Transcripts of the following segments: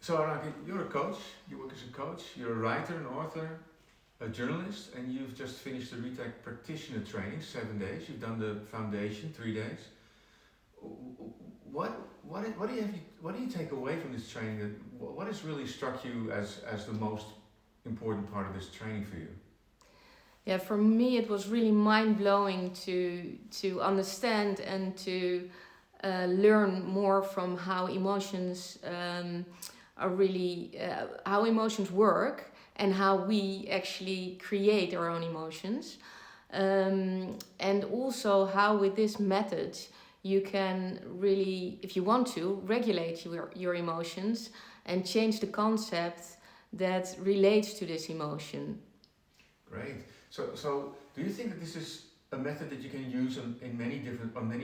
So Aranka, you're a coach, you work as a coach, you're a writer, an author, a journalist, and you've just finished the RETaC Practitioner training, 7 days. You've done the Foundation, 3 days. What do you take away from this training? What has really struck you as the most important part of this training for you? Yeah, for me it was really mind-blowing to understand and to learn more from how emotions are really how emotions work and how we actually create our own emotions, and also how with this method you can really, if you want to, regulate your emotions and change the concept that relates to this emotion. Great. So do you think that this is a method that you can use on many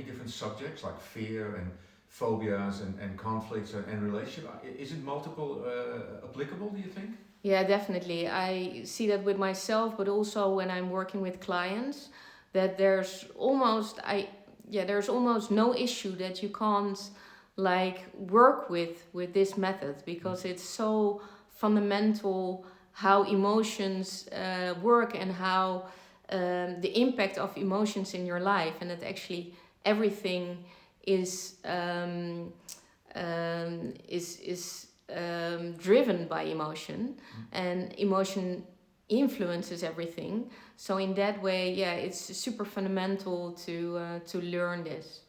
different subjects like fear and phobias and conflicts and relationship? Is it multiple applicable, do you think? Yeah, definitely. I see that with myself, but also when I'm working with clients, that there's almost no issue that you can't like work with this method, because it's so fundamental how emotions work and how the impact of emotions in your life, and that actually everything is driven by emotion, and emotion influences everything. So in that way, yeah, it's super fundamental to learn this.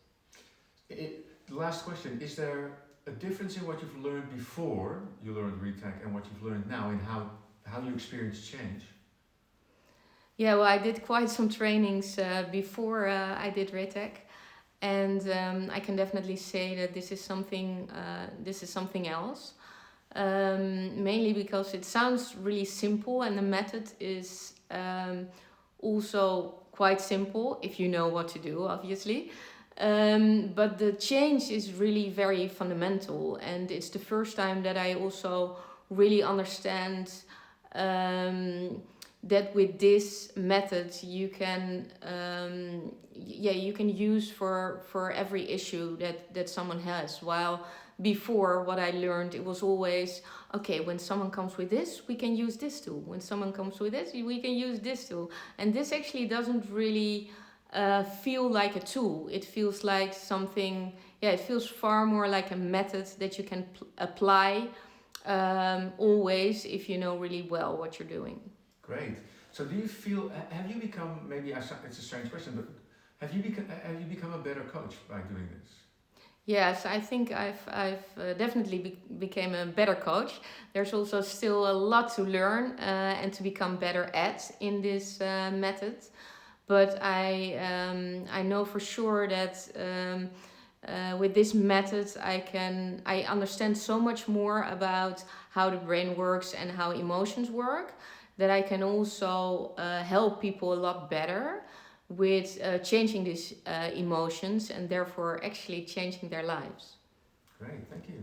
The last question, is there a difference in what you've learned before you learned RETaC and what you've learned now in how you experience change? Yeah, well, I did quite some trainings before I did RETaC, and I can definitely say that this is something else. Mainly because it sounds really simple, and the method is also quite simple if you know what to do, obviously. But the change is really very fundamental, and it's the first time that I also really understand that with this method you can use for every issue that someone has. While before, what I learned, it was always, okay, when someone comes with this, we can use this tool. When someone comes with this, we can use this tool. And this actually doesn't really feel like a tool. It feels like something, it feels far more like a method that you can apply always if you know really well what you're doing. Great. So do you feel, have you become, maybe it's a strange question, but have you become a better coach by doing this? Yes, I think I've definitely became a better coach. There's also still a lot to learn and to become better at in this method. But I know for sure that with this method I understand so much more about how the brain works and how emotions work, that I can also help people a lot better with changing these emotions, and therefore actually changing their lives. Great, thank you.